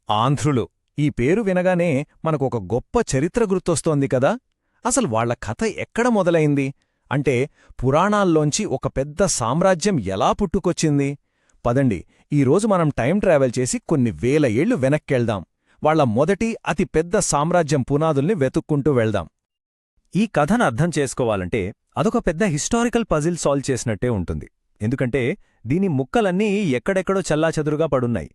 ఆంధ్రులు ఈ పేరు వినగానే మనకొక గొప్ప చరిత్ర గుర్తొస్తోంది కదా. అసలు వాళ్ల కథ ఎక్కడ మొదలైంది అంటే పురాణాల్లోంచి ఒక పెద్ద సామ్రాజ్యం ఎలా పుట్టుకొచ్చింది. పదండి, ఈరోజు మనం టైం ట్రావెల్ చేసి కొన్ని వేల ఏళ్లు వెనక్కెళ్దాం. వాళ్ల మొదటి అతి పెద్ద సామ్రాజ్యం పునాదుల్ని వెతుక్కుంటూ వెళ్దాం. ఈ కథను అర్థం చేసుకోవాలంటే అదొక పెద్ద హిస్టారికల్ పజిల్ సాల్వ్ చేసినట్టే ఉంటుంది. ఎందుకంటే దీని ముక్కలన్నీ ఎక్కడెక్కడో చల్లాచెదురుగా పడున్నాయి.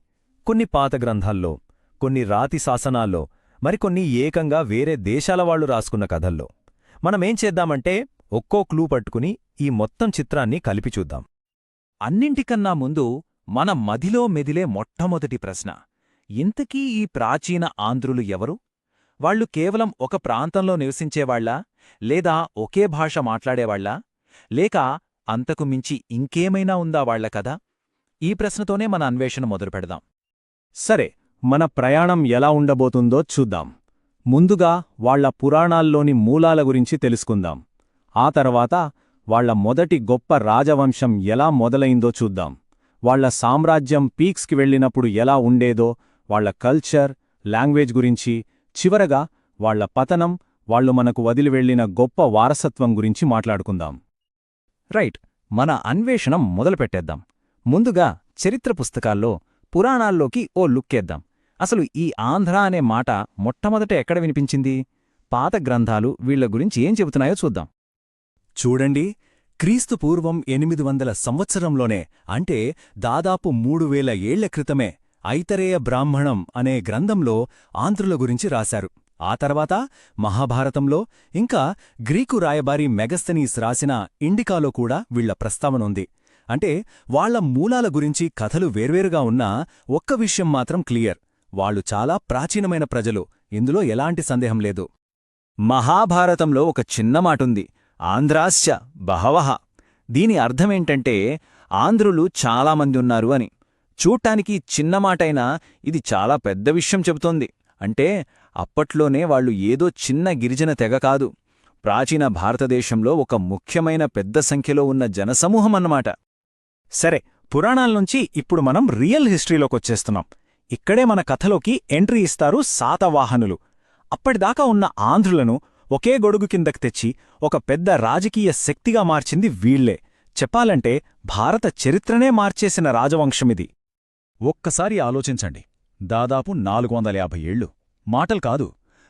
కొన్ని పాత గ్రంథాల్లో, కొన్ని రాతి శాసనాల్లో, మరికొన్ని ఏకంగా వేరే దేశాలవాళ్లు రాసుకున్న కథల్లో. మనమేం చేద్దామంటే ఒక్కో క్లూ పట్టుకుని ఈ మొత్తం చిత్రాన్ని కలిపి చూద్దాం. అన్నింటికన్నా ముందు మన మదిలో మెదిలే మొట్టమొదటి ప్రశ్న, ఇంతకీ ఈ ప్రాచీన ఆంధ్రులు ఎవరు? వాళ్లు కేవలం ఒక ప్రాంతంలో నివసించేవాళ్లా, లేదా ఒకే భాష మాట్లాడేవాళ్లా, లేక అంతకు మించి ఇంకేమైనా ఉందా వాళ్ల కథ? ఈ ప్రశ్నతోనే మన అన్వేషణ మొదలుపెడదాం. సరే, మన ప్రయాణం ఎలా ఉండబోతుందో చూద్దాం. ముందుగా వాళ్ల పురాణాల్లోని మూలాల గురించి తెలుసుకుందాం. ఆ తర్వాత వాళ్ల మొదటి గొప్ప రాజవంశం ఎలా మొదలైందో చూద్దాం. వాళ్ల సామ్రాజ్యం పీక్స్కి వెళ్ళినప్పుడు ఎలా ఉండేదో, వాళ్ల కల్చర్, లాంగ్వేజ్ గురించి, చివరగా వాళ్ల పతనం, వాళ్లు మనకు వదిలి వెళ్లిన గొప్ప వారసత్వం గురించి మాట్లాడుకుందాం. రైట్, మన అన్వేషణం మొదలుపెట్టేద్దాం. ముందుగా చరిత్ర పుస్తకాల్లో, పురాణాల్లోకి ఓ లుక్కేద్దాం. అసలు ఈ ఆంధ్ర అనే మాట మొట్టమొదట ఎక్కడ వినిపించింది? పాత గ్రంథాలు వీళ్ల గురించి ఏం చెబుతున్నాయో చూద్దాం. చూడండి, క్రీస్తు పూర్వం 800 సంవత్సరంలోనే, అంటే దాదాపు 3000 ఏళ్ల క్రితమే ఐతరేయ బ్రాహ్మణం అనే గ్రంథంలో ఆంధ్రుల గురించి రాశారు. ఆ తర్వాత మహాభారతంలో, ఇంకా గ్రీకు రాయబారి మెగస్తనీస్ రాసిన ఇండికాలో కూడా వీళ్ల ప్రస్తావనుంది. అంటే వాళ్ల మూలాల గురించి కథలు వేర్వేరుగా ఉన్నా ఒక్క విషయం మాత్రం క్లియర్: వాళ్లు చాలా ప్రాచీనమైన ప్రజలు, ఇందులో ఎలాంటి సందేహం లేదు. మహాభారతంలో ఒక చిన్న మాటుంది, ఆంధ్రాశ్చ బహవః. దీని అర్థమేంటంటే ఆంధ్రులు చాలామంది ఉన్నారు అని. చూడ్డానికి చిన్నమాటైనా ఇది చాలా పెద్ద విషయం చెబుతోంది. అంటే అప్పట్లోనే వాళ్లు ఏదో చిన్న గిరిజన తెగ కాదు, ప్రాచీన భారతదేశంలో ఒక ముఖ్యమైన పెద్ద సంఖ్యలో ఉన్న జనసమూహమన్నమాట. సరే, పురాణాల్నుంచి ఇప్పుడు మనం రియల్ హిస్టరీలోకొచ్చేస్తున్నాం. ఇక్కడే మన కథలోకి ఎంట్రీ ఇస్తారు శాతవాహనులు. అప్పటిదాకా ఉన్న ఆంధ్రులను ఒకే గొడుగు కిందకి తెచ్చి ఒక పెద్ద రాజకీయ శక్తిగా మార్చింది వీళ్లే. చెప్పాలంటే భారత చరిత్రనే మార్చేసిన రాజవంశమిది. ఒక్కసారి ఆలోచించండి, దాదాపు 450 ఏళ్లు మాటలు కాదు.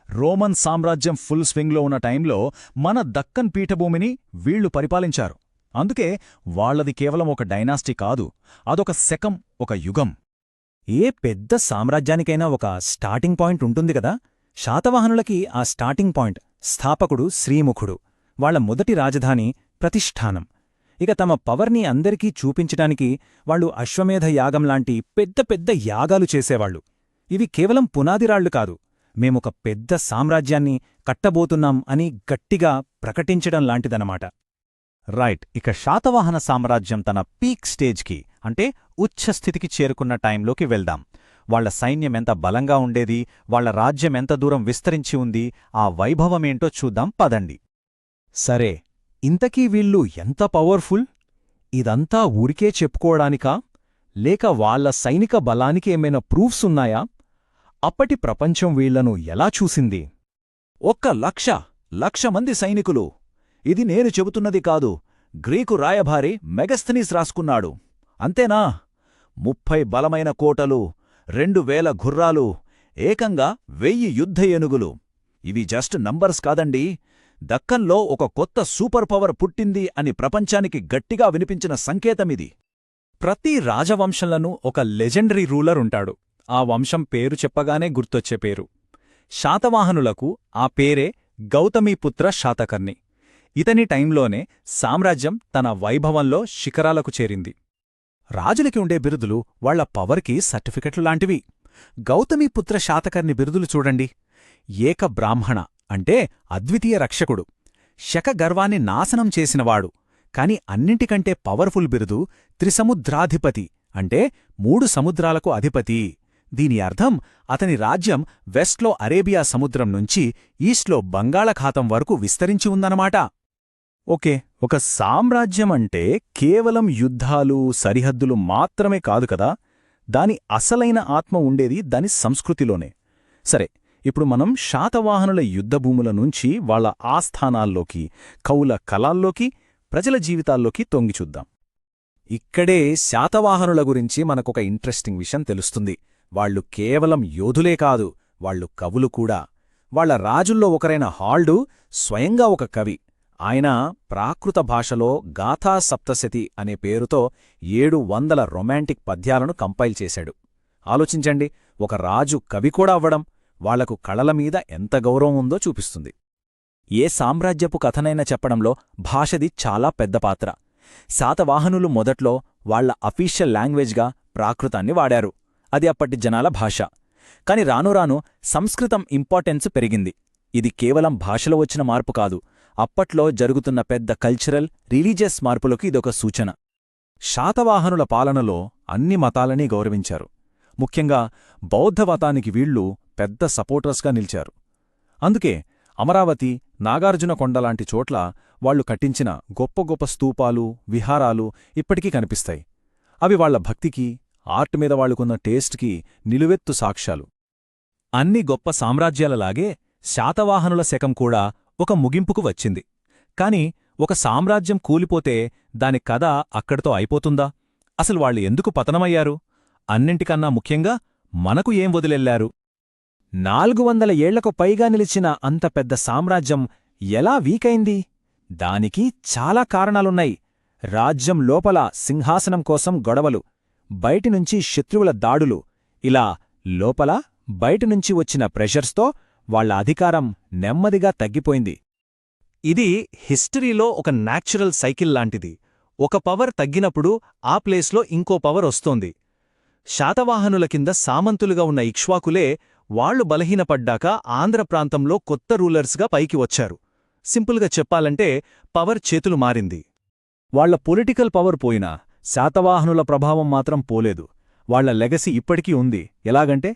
రోమన్ సామ్రాజ్యం ఫుల్ స్వింగ్లో ఉన్న టైంలో మన దక్కన్ పీఠభూమిని వీళ్లు పరిపాలించారు. అందుకే వాళ్లది కేవలం ఒక డైనాస్టీ కాదు, అదొక శకం, ఒక యుగం. ఏ పెద్ద సామ్రాజ్యానికైనా ఒక స్టార్టింగ్ పాయింట్ ఉంటుంది కదా. శాతవాహనులకి ఆ స్టార్టింగ్ పాయింట్ స్థాపకుడు శ్రీముఖుడు, వాళ్ల మొదటి రాజధాని ప్రతిష్ఠానం. ఇక తమ పవర్ని అందరికీ చూపించటానికి వాళ్లు అశ్వమేధ యాగంలాంటి పెద్ద పెద్ద యాగాలు చేసేవాళ్లు. ఇవి కేవలం పునాదిరాళ్లు కాదు, మేమొక పెద్ద సామ్రాజ్యాన్ని కట్టబోతున్నాం అని గట్టిగా ప్రకటించడం లాంటిదనమాట. రైట్, ఇక శాతవాహన సామ్రాజ్యం తన పీక్ స్టేజ్కి, అంటే ఉచ్ఛస్థితికి చేరుకున్న టైంలోకి వెళ్దాం. వాళ్ల సైన్యమెంత బలంగా ఉండేది, వాళ్ల రాజ్యమెంత దూరం విస్తరించి ఉంది, ఆ వైభవమేంటో చూద్దాం పదండి. సరే, ఇంతకీ వీళ్ళు ఎంత పవర్ఫుల్? ఇదంతా ఊరికే చెప్పుకోవడానికా, లేక వాళ్ల సైనిక బలానికి ఏమైనా ప్రూఫ్స్ ఉన్నాయా? అప్పటి ప్రపంచం వీళ్లను ఎలా చూసింది? 1,00,000 మంది సైనికులు. ఇది నేను చెబుతున్నది కాదు, గ్రీకు రాయభారి మెగస్తనీస్ రాసుకున్నాడు. అంతేనా? 30 బలమైన కోటలు, 2000 గుర్రాలు, ఏకంగా 1000 యుద్ధ ఏనుగులు. ఇవి జస్ట్ నంబర్స్ కాదండి, దక్కన్లో ఒక కొత్త సూపర్ పవర్ పుట్టింది అని ప్రపంచానికి గట్టిగా వినిపించిన సంకేతమిది. ప్రతి రాజవంశంలోనూ ఒక లెజెండరీ రూలర్ ఉంటాడు. ఆ వంశం పేరు చెప్పగానే గుర్తొచ్చే పేరు. శాతవాహనులకు ఆ పేరే గౌతమీపుత్ర శాతకర్ణి. ఇతని టైంలోనే సామ్రాజ్యం తన వైభవంలో శిఖరాలకు చేరింది. రాజులకి ఉండే బిరుదులు వాళ్ల పవర్కి సర్టిఫికెట్లు లాంటివి. గౌతమీపుత్ర శాతకర్ణి బిరుదులు చూడండి. ఏక బ్రాహ్మణ అంటే అద్వితీయ రక్షకుడు, శక గర్వాన్ని నాశనం చేసినవాడు. కాని అన్నింటికంటే పవర్ఫుల్ బిరుదు త్రిసముద్రాధిపతి, అంటే 3 సముద్రాలకు అధిపతి. దీని అర్థం అతని రాజ్యం వెస్ట్లో అరేబియా సముద్రం నుంచి ఈస్ట్లో బంగాళాఖాతం వరకు విస్తరించి ఉందన్నమాట. ఓకే, ఒక సామ్రాజ్యం అంటే కేవలం యుద్ధాలు, సరిహద్దులు మాత్రమే కాదు కదా. దాని అసలైన ఆత్మ ఉండేది దాని సంస్కృతిలోనే. సరే, ఇప్పుడు మనం శాతవాహనుల యుద్ధభూముల నుంచి వాళ్ళ ఆస్థానాల్లోకి, కవుల కళాల్లోకి, ప్రజల జీవితాల్లోకి తొంగిచూద్దాం. ఇక్కడే శాతవాహనుల గురించి మనకొక ఇంట్రెస్టింగ్ విషయం తెలుస్తుంది. వాళ్ళు కేవలం యోధులే కాదు, వాళ్ళు కవులు కూడా. వాళ్ళ రాజుల్లో ఒకరైన హాల్డు స్వయంగా ఒక కవి. ఆయన ప్రాకృత భాషలో గాథా సప్తశతి అనే పేరుతో 700 రొమాంటిక్ పద్యాలను కంపైల్ చేశాడు. ఆలోచించండి, ఒక రాజు కవి కూడా అవ్వడం వాళ్లకు కళల మీద ఎంత గౌరవం ఉందో చూపిస్తుంది. ఏ సామ్రాజ్యపు కథనైనా చెప్పడంలో భాషది చాలా పెద్ద పాత్ర. శాతవాహనులు మొదట్లో వాళ్ల అఫీషియల్ లాంగ్వేజ్గా ప్రాకృతాన్ని వాడారు. అది అప్పటి జనాల భాష. కాని రానురాను సంస్కృతం ఇంపార్టెన్స్ పెరిగింది. ఇది కేవలం భాషలో వచ్చిన మార్పు కాదు, అప్పట్లో జరుగుతున్న పెద్ద కల్చరల్, రిలీజియస్ మార్పులకు ఇదొక సూచన. శాతవాహనుల పాలనలో అన్ని మతాలనీ గౌరవించారు. ముఖ్యంగా బౌద్ధమతానికి వీళ్లు పెద్ద సపోర్టర్స్గా నిలిచారు. అందుకే అమరావతి, నాగార్జునకొండలాంటి చోట్ల వాళ్లు కట్టించిన గొప్ప గొప్ప స్తూపాలు, విహారాలు ఇప్పటికీ కనిపిస్తాయి. అవి వాళ్ల భక్తికి, ఆర్ట్ మీద వాళ్లుకున్న టేస్ట్కి నిలువెత్తు సాక్ష్యాలు. అన్ని గొప్ప సామ్రాజ్యాలలాగే శాతవాహనుల శకం కూడా ఒక ముగింపుకు వచ్చింది. కాని ఒక సామ్రాజ్యం కూలిపోతే దాని కథ అక్కడితో అయిపోతుందా? అసలు వాళ్ళు ఎందుకు పతనమయ్యారు? అన్నింటికన్నా ముఖ్యంగా మనకు ఏం వదిలెళ్లారు? 400 ఏళ్లకు పైగా నిలిచిన అంత పెద్ద సామ్రాజ్యం ఎలా వీకైంది? దానికి చాలా కారణాలున్నాయి. రాజ్యం లోపల సింహాసనం కోసం గొడవలు, బయటినుంచి శత్రువుల దాడులు, ఇలా లోపల బయటినుంచి వచ్చిన ప్రెషర్స్తో వాళ్ల అధికారం నెమ్మదిగా తగ్గిపోయింది. ఇది హిస్టరీలో ఒక న్యాచురల్ సైకిల్ లాంటిది. ఒక పవర్ తగ్గినప్పుడు ఆ ప్లేస్లో ఇంకో పవర్ వస్తోంది. శాతవాహనుల కింద సామంతులుగా ఉన్న ఇక్ష్వాకులే వాళ్లు బలహీనపడ్డాక ఆంధ్ర ప్రాంతంలో కొత్త రూలర్స్గా పైకి వచ్చారు. సింపుల్గా చెప్పాలంటే పవర్ చేతులు మారింది. వాళ్ల పొలిటికల్ పవర్ పోయినా శాతవాహనుల ప్రభావం మాత్రం పోలేదు. వాళ్ల లెగసీ ఇప్పటికీ ఉంది. ఎలాగంటే,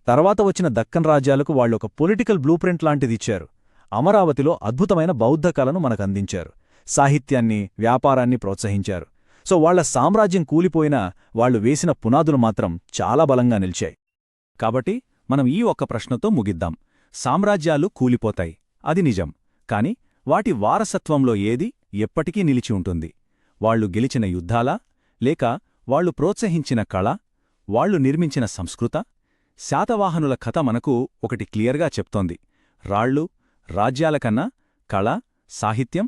తర్వాత వచ్చిన దక్కన్ రాజ్యాలకు వాళ్లొక పొలిటికల్ బ్లూప్రింట్ లాంటిదిచ్చారు. అమరావతిలో అద్భుతమైన బౌద్ధ కళను మనకందించారు. సాహిత్యాన్ని, వ్యాపారాన్ని ప్రోత్సహించారు. సో వాళ్ల సామ్రాజ్యం కూలిపోయినా వాళ్లు వేసిన పునాదులు మాత్రం చాలా బలంగా నిలిచాయి. కాబట్టి మనం ఈ ఒక్క ప్రశ్నతో ముగిద్దాం. సామ్రాజ్యాలు కూలిపోతాయి, అది నిజం. కాని వాటి వారసత్వంలో ఏది ఎప్పటికీ నిలిచి ఉంటుంది? వాళ్లు గెలిచిన యుద్ధాలా, లేక వాళ్లు ప్రోత్సహించిన కళ, వాళ్లు నిర్మించిన సంస్కృత? శాతవాహనుల కథ మనకు ఒకటి క్లియర్గా చెప్తోంది: రాళ్ళు, రాజ్యాలకన్నా కళ, సాహిత్యం,